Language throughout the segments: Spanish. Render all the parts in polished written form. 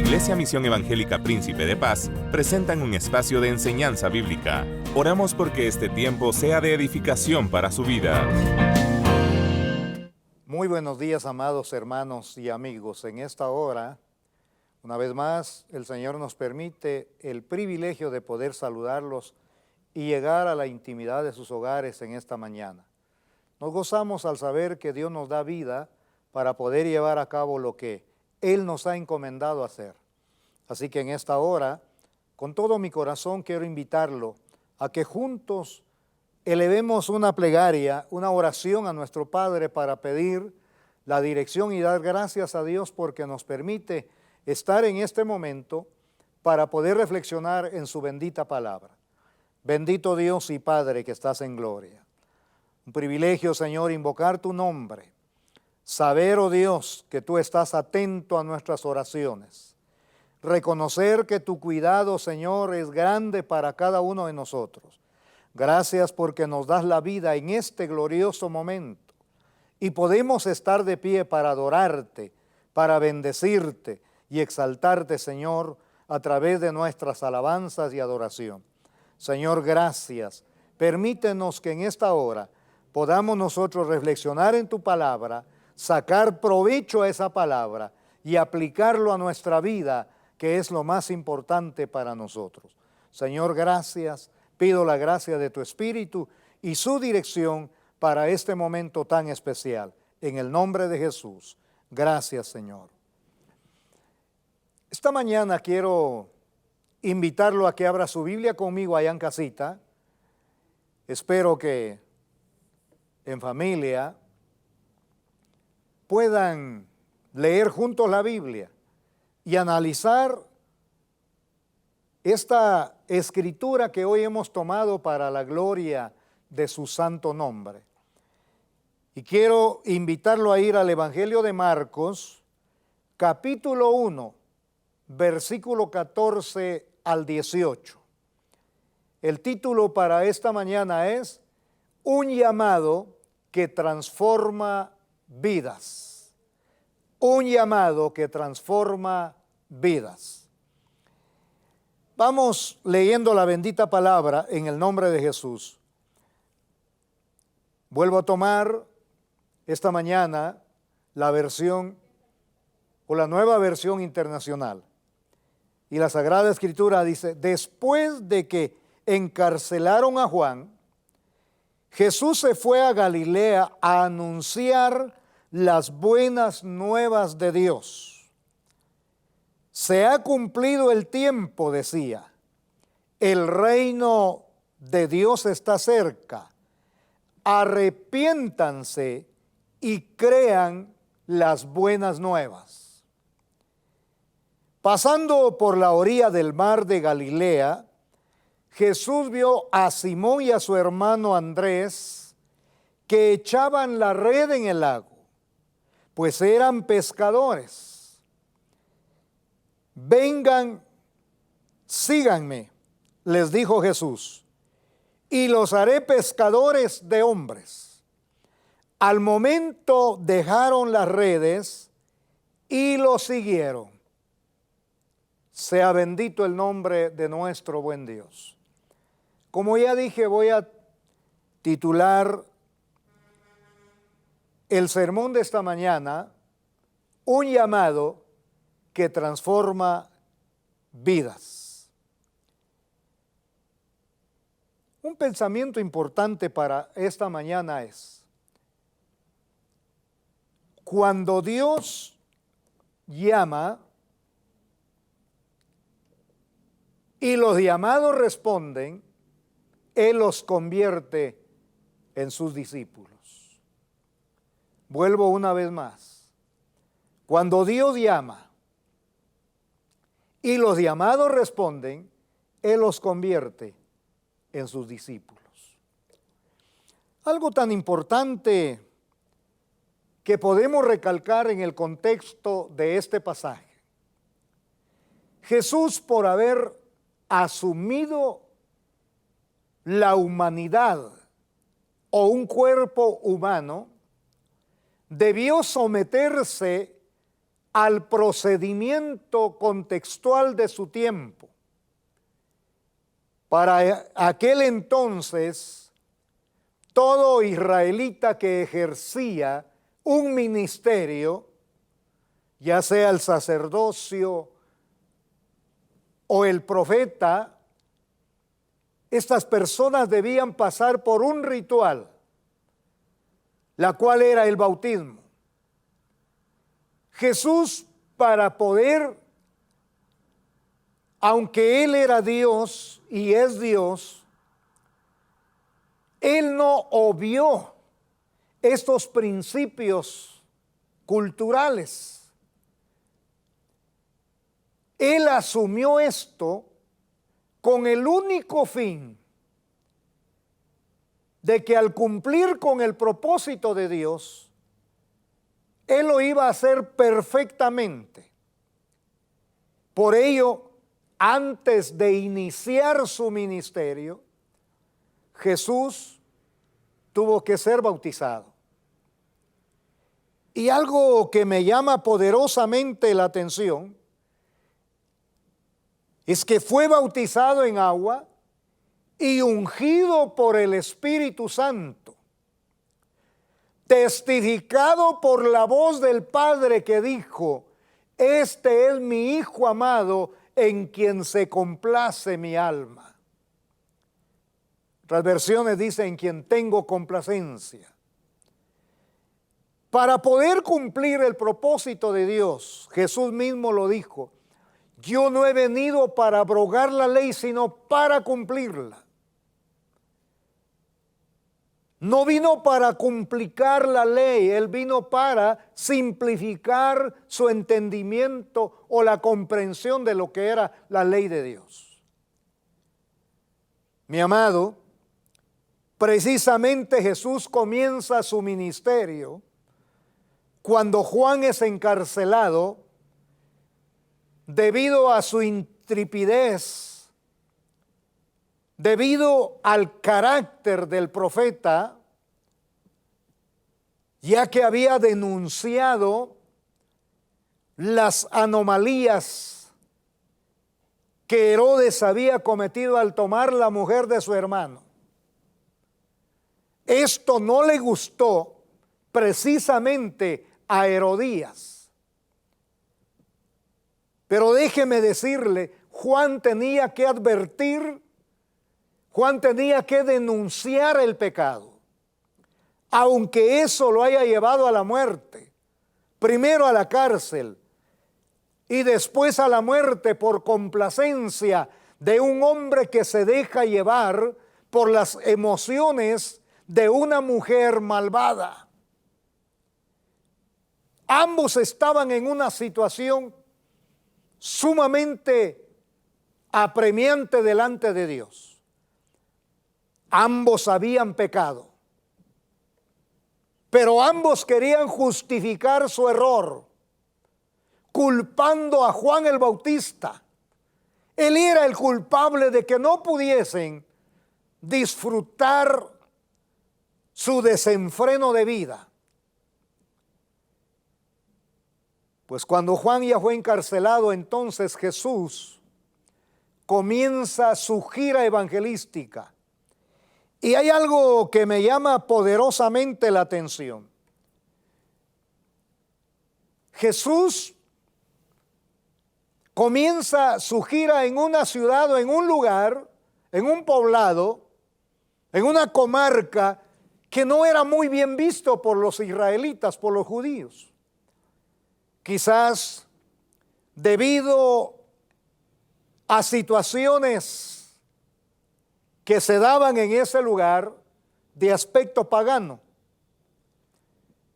Iglesia Misión Evangélica Príncipe de Paz presentan un espacio de enseñanza bíblica. Oramos porque este tiempo sea de edificación para su vida. Muy buenos días, amados hermanos y amigos. En esta hora, una vez más, el Señor nos permite el privilegio de poder saludarlos y llegar a la intimidad de sus hogares en esta mañana. Nos gozamos al saber que Dios nos da vida para poder llevar a cabo lo que Él nos ha encomendado hacer. Así que en esta hora, con todo mi corazón, quiero invitarlo a que juntos elevemos una plegaria, una oración a nuestro Padre para pedir la dirección y dar gracias a Dios porque nos permite estar en este momento para poder reflexionar en su bendita palabra. Bendito Dios y Padre que estás en gloria. Un privilegio, Señor, invocar tu nombre. Saber, oh Dios, que tú estás atento a nuestras oraciones. Reconocer que tu cuidado, Señor, es grande para cada uno de nosotros. Gracias porque nos das la vida en este glorioso momento y podemos estar de pie para adorarte, para bendecirte y exaltarte, Señor, a través de nuestras alabanzas y adoración. Señor, gracias. Permítenos que en esta hora podamos nosotros reflexionar en tu palabra, sacar provecho a esa palabra y aplicarlo a nuestra vida, que es lo más importante para nosotros. Señor, gracias. Pido la gracia de tu Espíritu y su dirección para este momento tan especial. En el nombre de Jesús. Gracias, Señor. Esta mañana quiero invitarlo a que abra su Biblia conmigo allá en casita. Espero que en familia puedan leer juntos la Biblia y analizar esta escritura que hoy hemos tomado para la gloria de su santo nombre. Y quiero invitarlo a ir al Evangelio de Marcos, capítulo 1, versículo 14 al 18. El título para esta mañana es Un llamado que transforma vidas. Un llamado que transforma vidas. Vamos leyendo la bendita palabra en el nombre de Jesús. Vuelvo a tomar esta mañana la versión o la nueva versión internacional. Y la Sagrada Escritura dice, después de que encarcelaron a Juan, Jesús se fue a Galilea a anunciar las buenas nuevas de Dios. Se ha cumplido el tiempo, decía. El reino de Dios está cerca. Arrepiéntanse y crean las buenas nuevas. Pasando por la orilla del mar de Galilea, Jesús vio a Simón y a su hermano Andrés que echaban la red en el lago, pues eran pescadores. Vengan, síganme, les dijo Jesús, y los haré pescadores de hombres. Al momento dejaron las redes y lo siguieron. Sea bendito el nombre de nuestro buen Dios. Como ya dije, voy a titular el sermón de esta mañana, Un llamado que transforma vidas. Un pensamiento importante para esta mañana es, cuando Dios llama y los llamados responden, Él los convierte en sus discípulos. Vuelvo una vez más. Cuando Dios llama y los llamados responden, Él los convierte en sus discípulos. Algo tan importante que podemos recalcar en el contexto de este pasaje. Jesús, por haber asumido la humanidad o un cuerpo humano, debió someterse al procedimiento contextual de su tiempo. Para aquel entonces, todo israelita que ejercía un ministerio, ya sea el sacerdocio o el profeta, estas personas debían pasar por un ritual, la cual era el bautismo. Jesús, para poder, aunque Él era Dios y es Dios, Él no obvió estos principios culturales. Él asumió esto con el único fin de que al cumplir con el propósito de Dios, Él lo iba a hacer perfectamente. Por ello, antes de iniciar su ministerio, Jesús tuvo que ser bautizado. Y algo que me llama poderosamente la atención es que fue bautizado en agua y ungido por el Espíritu Santo, testificado por la voz del Padre que dijo: este es mi Hijo amado, en quien se complace mi alma. Otras versiones dicen: en quien tengo complacencia. Para poder cumplir el propósito de Dios, Jesús mismo lo dijo: yo no he venido para abrogar la ley, sino para cumplirla. No vino para complicar la ley, Él vino para simplificar su entendimiento o la comprensión de lo que era la ley de Dios. Mi amado, precisamente Jesús comienza su ministerio cuando Juan es encarcelado debido a su intrepidez, debido al carácter del profeta, ya que había denunciado las anomalías que Herodes había cometido al tomar la mujer de su hermano. Esto no le gustó precisamente a Herodías. Pero déjeme decirle, Juan tenía que advertir, Juan tenía que denunciar el pecado, aunque eso lo haya llevado a la muerte, primero a la cárcel y después a la muerte por complacencia de un hombre que se deja llevar por las emociones de una mujer malvada. Ambos estaban en una situación sumamente apremiante delante de Dios. Ambos habían pecado, pero ambos querían justificar su error, culpando a Juan el Bautista. Él era el culpable de que no pudiesen disfrutar su desenfreno de vida. Pues cuando Juan ya fue encarcelado, entonces Jesús comienza su gira evangelística. Y hay algo que me llama poderosamente la atención. Jesús comienza su gira en una ciudad o en un lugar, en un poblado, en una comarca que no era muy bien visto por los israelitas, por los judíos. Quizás debido a situaciones que se daban en ese lugar de aspecto pagano,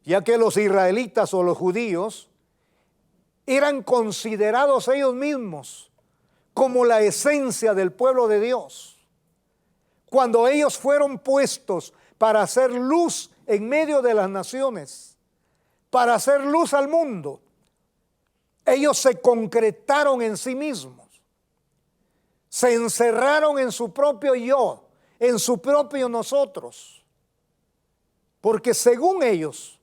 ya que los israelitas o los judíos eran considerados ellos mismos como la esencia del pueblo de Dios. Cuando ellos fueron puestos para hacer luz en medio de las naciones, para hacer luz al mundo, ellos se concretaron en sí mismos, se encerraron en su propio yo, en su propio nosotros, porque según ellos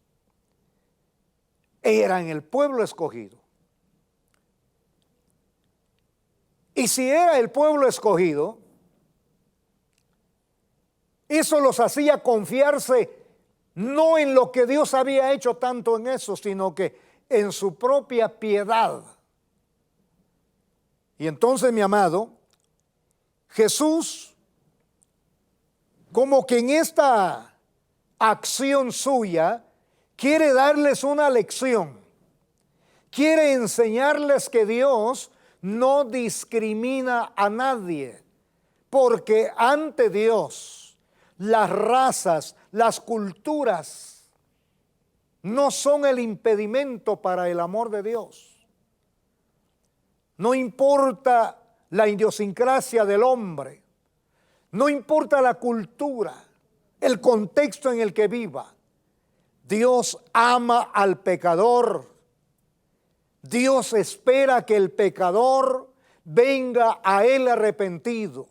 eran el pueblo escogido. Y si era el pueblo escogido, eso los hacía confiarse no en lo que Dios había hecho tanto en eso, sino que en su propia piedad. Y entonces, mi amado, Jesús, como que en esta acción suya, quiere darles una lección. Quiere enseñarles que Dios no discrimina a nadie, porque ante Dios las razas, las culturas no son el impedimento para el amor de Dios. No importa la idiosincrasia del hombre, no importa la cultura, el contexto en el que viva. Dios ama al pecador. Dios espera que el pecador venga a Él arrepentido,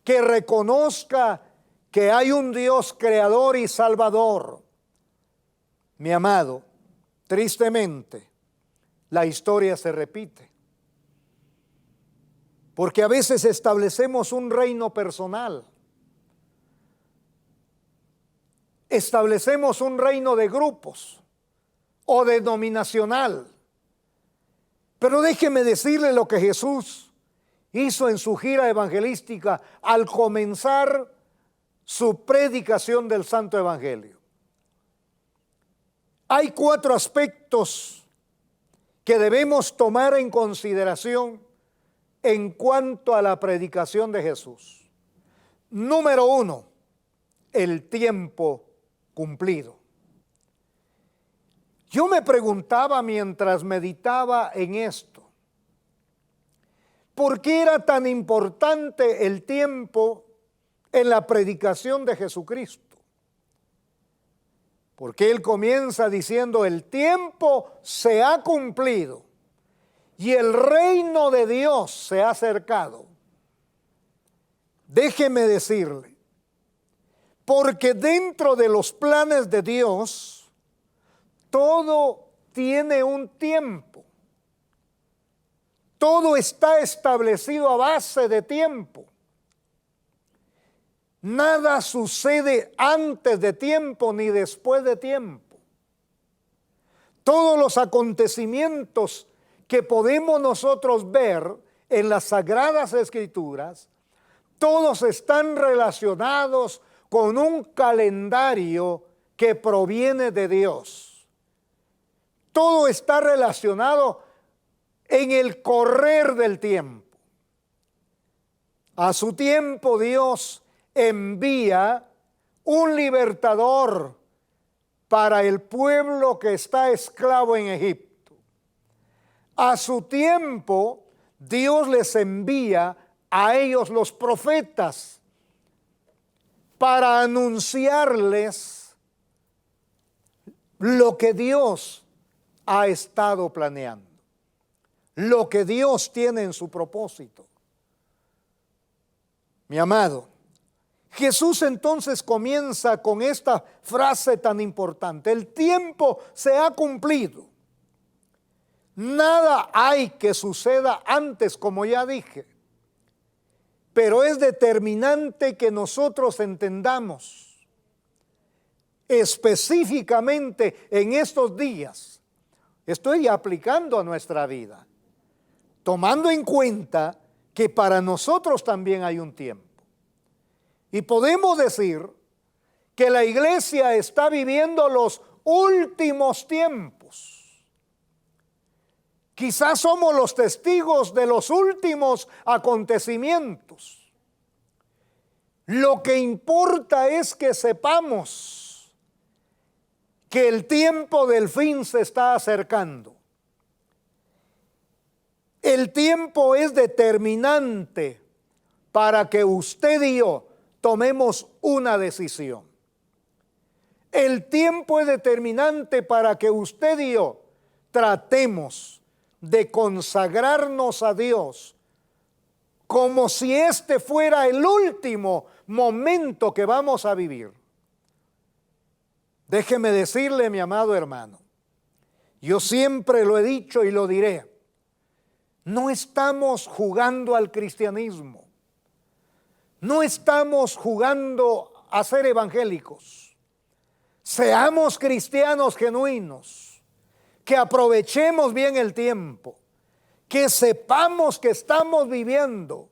que reconozca que hay un Dios creador y salvador. Mi amado, tristemente, la historia se repite. Porque a veces establecemos un reino personal. Establecemos un reino de grupos o denominacional. Pero déjeme decirle lo que Jesús hizo en su gira evangelística al comenzar su predicación del Santo Evangelio. Hay 4 aspectos que debemos tomar en consideración en cuanto a la predicación de Jesús. Número 1, el tiempo cumplido. Yo me preguntaba mientras meditaba en esto, ¿por qué era tan importante el tiempo en la predicación de Jesucristo? Porque Él comienza diciendo, el tiempo se ha cumplido y el reino de Dios se ha acercado. Déjeme decirle, porque dentro de los planes de Dios, todo tiene un tiempo. Todo está establecido a base de tiempo. Nada sucede antes de tiempo ni después de tiempo. Todos los acontecimientos que podemos nosotros ver en las Sagradas Escrituras, todos están relacionados con un calendario que proviene de Dios. Todo está relacionado en el correr del tiempo. A su tiempo Dios envía un libertador para el pueblo que está esclavo en Egipto. A su tiempo Dios les envía a ellos los profetas para anunciarles lo que Dios ha estado planeando, lo que Dios tiene en su propósito. Mi amado, Jesús entonces comienza con esta frase tan importante: el tiempo se ha cumplido. Nada hay que suceda antes, como ya dije, pero es determinante que nosotros entendamos específicamente en estos días. Estoy aplicando a nuestra vida, tomando en cuenta que para nosotros también hay un tiempo. Y podemos decir que la iglesia está viviendo los últimos tiempos. Quizás somos los testigos de los últimos acontecimientos. Lo que importa es que sepamos que el tiempo del fin se está acercando. El tiempo es determinante para que usted y yo tomemos una decisión. El tiempo es determinante para que usted y yo tratemos de consagrarnos a Dios como si este fuera el último momento que vamos a vivir. Déjeme decirle, mi amado hermano, yo siempre lo he dicho y lo diré, no estamos jugando al cristianismo. No estamos jugando a ser evangélicos. Seamos cristianos genuinos, que aprovechemos bien el tiempo, que sepamos que estamos viviendo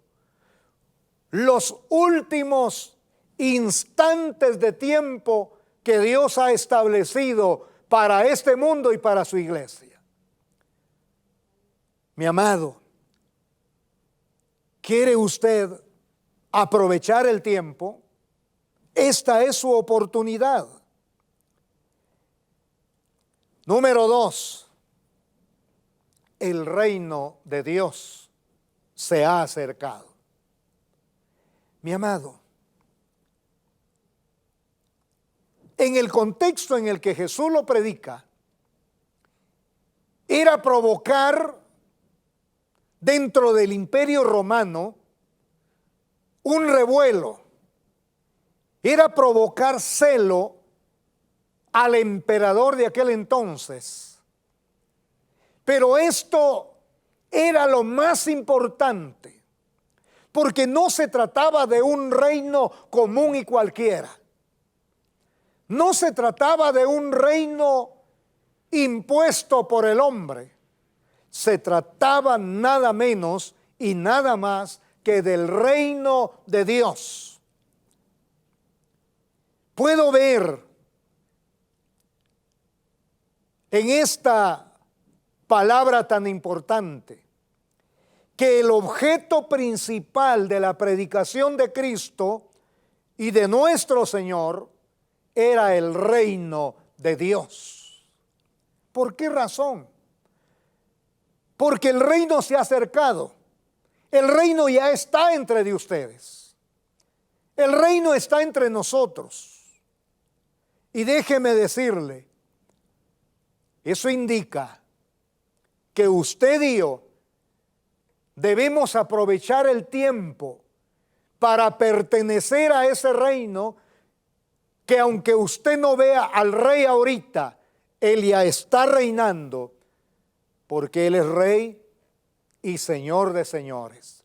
los últimos instantes de tiempo que Dios ha establecido para este mundo y para su iglesia. Mi amado, ¿quiere usted aprovechar el tiempo? Esta es su oportunidad. Número 2, el reino de Dios se ha acercado. Mi amado, en el contexto en el que Jesús lo predica, era provocar dentro del Imperio Romano un revuelo, era provocar celo al emperador de aquel entonces. Pero esto era lo más importante, porque no se trataba de un reino común y cualquiera. No se trataba de un reino impuesto por el hombre. Se trataba nada menos y nada más que del reino de Dios. Puedo ver en esta palabra tan importante que el objeto principal de la predicación de Cristo y de nuestro Señor era el reino de Dios. ¿Por qué razón? Porque el reino se ha acercado. El reino ya está entre de ustedes. El reino está entre nosotros. Y déjeme decirle, eso indica que usted y yo debemos aprovechar el tiempo para pertenecer a ese reino que, aunque usted no vea al rey ahorita, él ya está reinando, porque él es rey y señor de señores.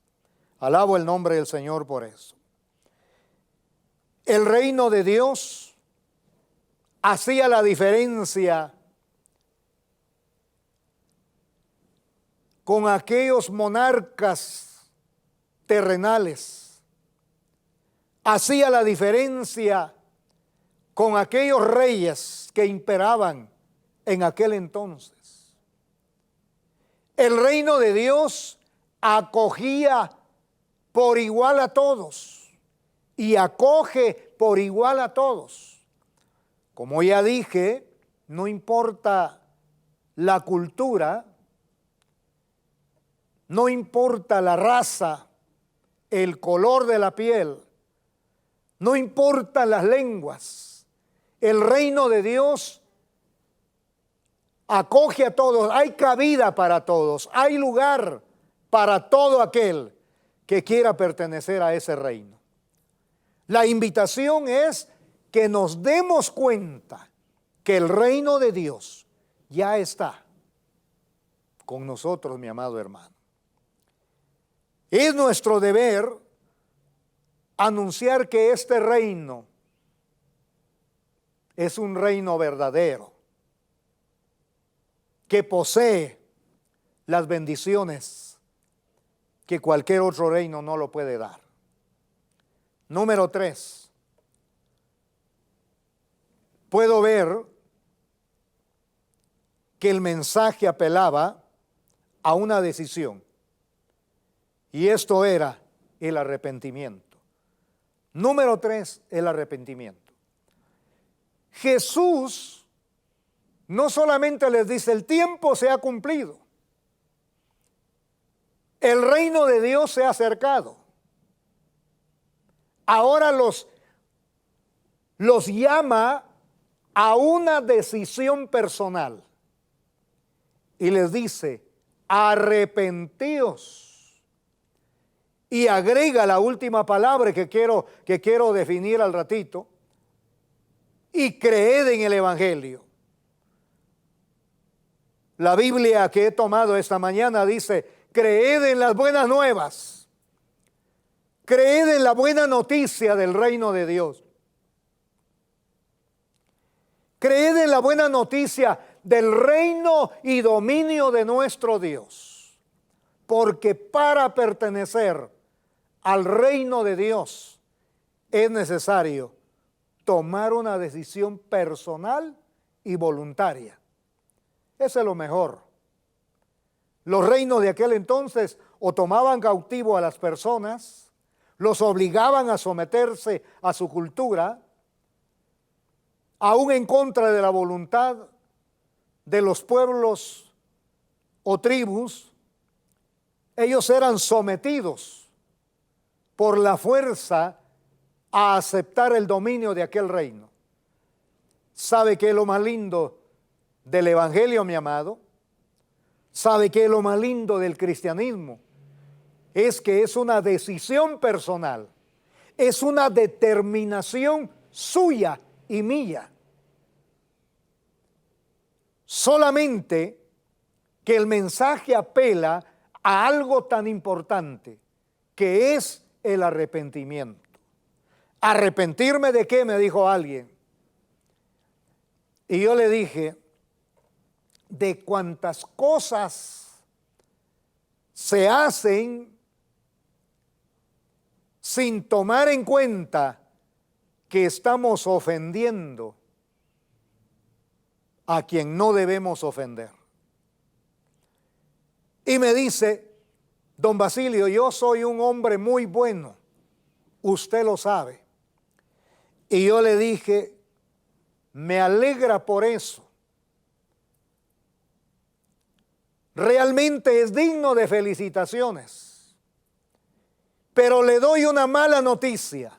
Alabo el nombre del Señor por eso. El reino de Dios hacía la diferencia con aquellos monarcas terrenales. Hacía la diferencia con aquellos reyes que imperaban en aquel entonces. El reino de Dios acogía por igual a todos y acoge por igual a todos. Como ya dije, no importa la cultura, no importa la raza, el color de la piel, no importan las lenguas. El reino de Dios acoge a todos, hay cabida para todos, hay lugar para todo aquel que quiera pertenecer a ese reino. La invitación es que nos demos cuenta que el reino de Dios ya está con nosotros, mi amado hermano. Es nuestro deber anunciar que este reino es un reino verdadero, que posee las bendiciones que cualquier otro reino no lo puede dar. Número 3. Puedo ver que el mensaje apelaba a una decisión, y esto era el arrepentimiento. Número 3, el arrepentimiento. Jesús no solamente les dice, el tiempo se ha cumplido, el reino de Dios se ha acercado. Ahora los llama a una decisión personal y les dice, arrepentíos. Y agrega la última palabra que quiero definir al ratito, y creed en el Evangelio. La Biblia que he tomado esta mañana dice, creed en las buenas nuevas. Creed en la buena noticia del reino de Dios. Creed en la buena noticia del reino y dominio de nuestro Dios. Porque para pertenecer al reino de Dios es necesario tomar una decisión personal y voluntaria. Eso es lo mejor. Los reinos de aquel entonces o tomaban cautivo a las personas, los obligaban a someterse a su cultura, aún en contra de la voluntad de los pueblos o tribus. Ellos eran sometidos por la fuerza a aceptar el dominio de aquel reino. ¿Sabe qué es lo más lindo del evangelio, mi amado? ¿Sabe qué es lo más lindo del cristianismo? Es que es una decisión personal, es una determinación suya y mía. Solamente que el mensaje apela a algo tan importante, que es el arrepentimiento. ¿Arrepentirme de qué?, me dijo alguien. Y yo le dije, de cuántas cosas se hacen sin tomar en cuenta que estamos ofendiendo a quien no debemos ofender. Y me dice, don Basilio, yo soy un hombre muy bueno, usted lo sabe. Y yo le dije, me alegra por eso. Realmente es digno de felicitaciones. Pero le doy una mala noticia.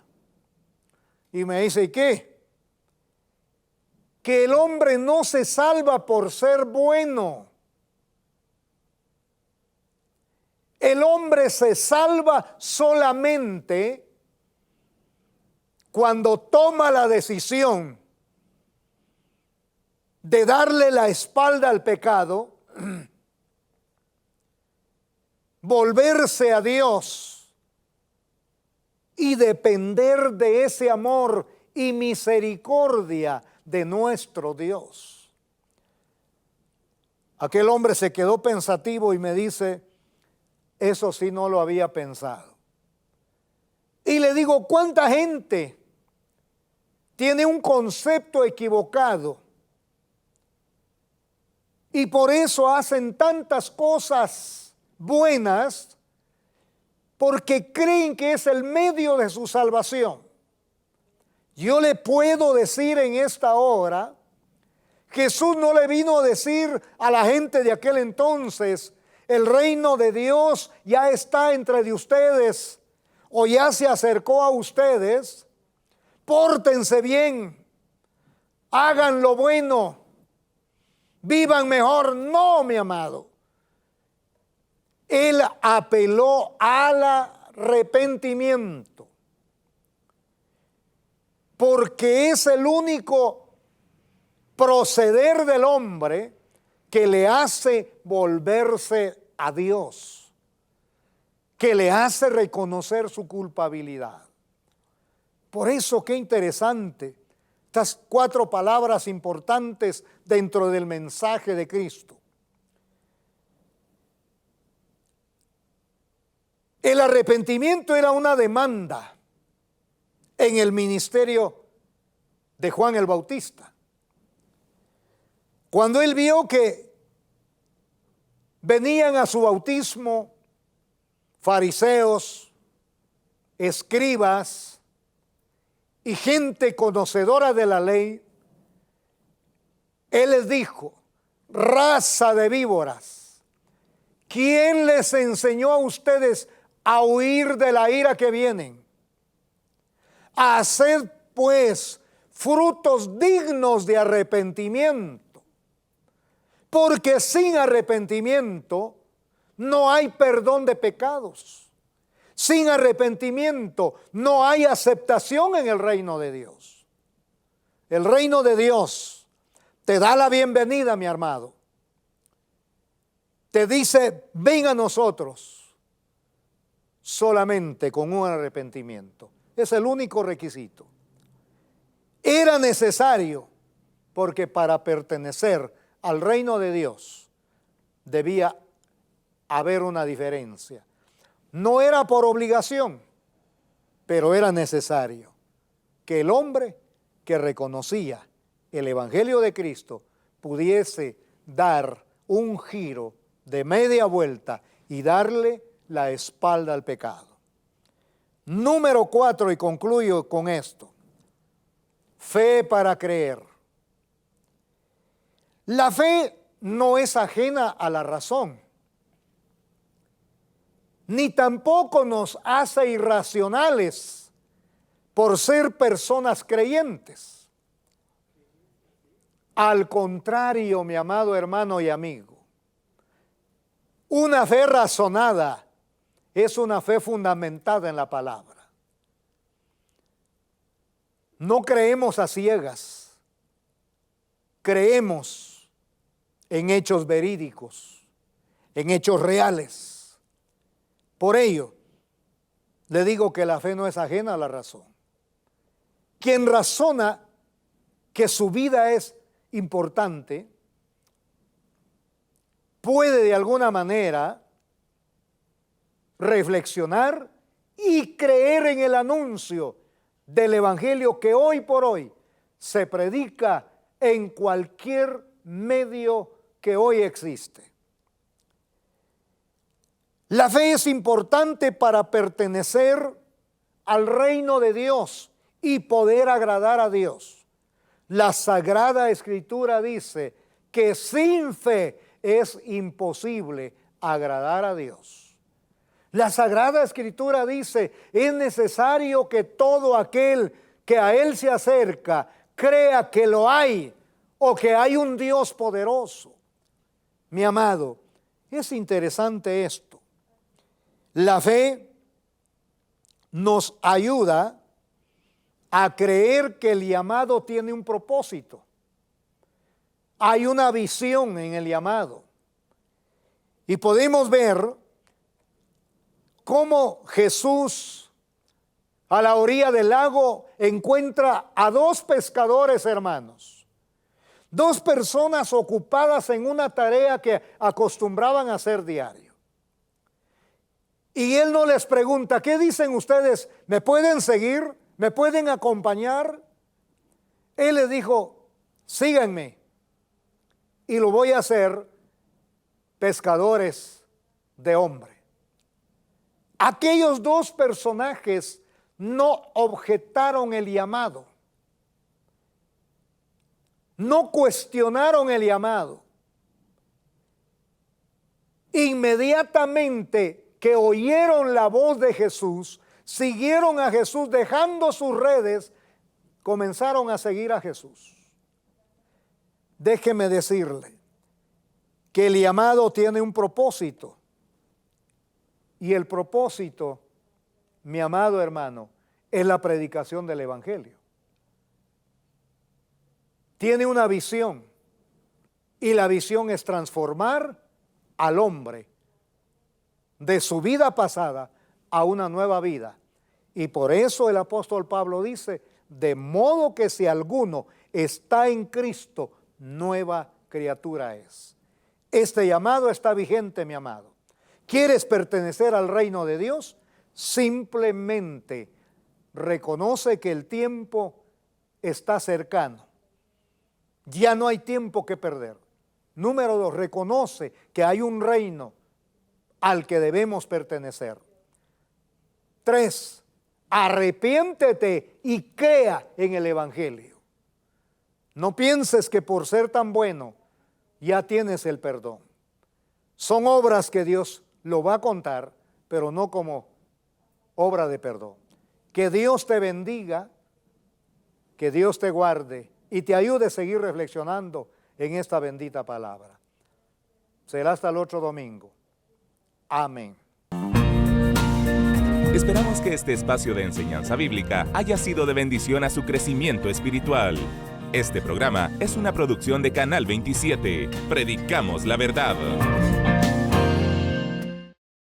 Y me dice, ¿y qué? Que el hombre no se salva por ser bueno. El hombre se salva solamente cuando toma la decisión de darle la espalda al pecado, volverse a Dios y depender de ese amor y misericordia de nuestro Dios. Aquel hombre se quedó pensativo y me dice, eso sí no lo había pensado. Y le digo, ¿cuánta gente tiene un concepto equivocado y por eso hacen tantas cosas buenas porque creen que es el medio de su salvación? Yo le puedo decir en esta hora, Jesús no le vino a decir a la gente de aquel entonces, el reino de Dios ya está entre de ustedes o ya se acercó a ustedes, pórtense bien, hagan lo bueno, vivan mejor. No, mi amado. Él apeló al arrepentimiento, porque es el único proceder del hombre que le hace volverse a Dios, que le hace reconocer su culpabilidad. Por eso, qué interesante estas 4 palabras importantes dentro del mensaje de Cristo. El arrepentimiento era una demanda en el ministerio de Juan el Bautista. Cuando él vio que venían a su bautismo fariseos, escribas y gente conocedora de la ley, él les dijo, raza de víboras, ¿quién les enseñó a ustedes a huir de la ira que vienen? Haced pues frutos dignos de arrepentimiento, porque sin arrepentimiento no hay perdón de pecados. Sin arrepentimiento no hay aceptación en el reino de Dios. El reino de Dios te da la bienvenida, mi amado. te dice, ven a nosotros, solamente con un arrepentimiento. Es el único requisito. Era necesario, porque para pertenecer al reino de Dios debía haber una diferencia. No era por obligación, pero era necesario que el hombre que reconocía el Evangelio de Cristo pudiese dar un giro de media vuelta y darle la espalda al pecado. Número 4, y concluyo con esto: fe para creer. La fe no es ajena a la razón, ni tampoco nos hace irracionales por ser personas creyentes. Al contrario, mi amado hermano y amigo, una fe razonada es una fe fundamentada en la palabra. No creemos a ciegas, creemos en hechos verídicos, en hechos reales. Por ello, le digo que la fe no es ajena a la razón. Quien razona que su vida es importante, puede de alguna manera reflexionar y creer en el anuncio del Evangelio que hoy por hoy se predica en cualquier medio que hoy existe. La fe es importante para pertenecer al reino de Dios y poder agradar a Dios. La Sagrada Escritura dice que sin fe es imposible agradar a Dios. La Sagrada Escritura dice, es necesario que todo aquel que a Él se acerca crea que lo hay o que hay un Dios poderoso. Mi amado, es interesante esto. La fe nos ayuda a creer que el llamado tiene un propósito. Hay una visión en el llamado. Y podemos ver cómo Jesús a la orilla del lago encuentra a dos pescadores hermanos. Dos personas ocupadas en una tarea que acostumbraban a hacer diario. Y Él no les pregunta, ¿qué dicen ustedes? ¿Me pueden seguir? ¿Me pueden acompañar? Él les dijo, síganme y lo voy a hacer pescadores de hombre. Aquellos dos personajes no objetaron el llamado, no cuestionaron el llamado. Inmediatamente que oyeron la voz de Jesús, siguieron a Jesús, dejando sus redes, comenzaron a seguir a Jesús. Déjeme decirle que el llamado tiene un propósito. Y el propósito, mi amado hermano, es la predicación del Evangelio. Tiene una visión, y la visión es transformar al hombre de su vida pasada a una nueva vida. Y por eso el apóstol Pablo dice, de modo que si alguno está en Cristo, nueva criatura es. Este llamado está vigente, mi amado. ¿Quieres pertenecer al reino de Dios? Simplemente reconoce que el tiempo está cercano. Ya no hay tiempo que perder. Número 2, reconoce que hay un reino al que debemos pertenecer. 3, arrepiéntete y crea en el Evangelio. No pienses que por ser tan bueno ya tienes el perdón. Son obras que Dios lo va a contar, pero no como obra de perdón. Que Dios te bendiga, que Dios te guarde y te ayude a seguir reflexionando en esta bendita palabra. Será hasta el otro domingo. Amén. Esperamos que este espacio de enseñanza bíblica haya sido de bendición a su crecimiento espiritual. Este programa es una producción de Canal 27. Predicamos la verdad.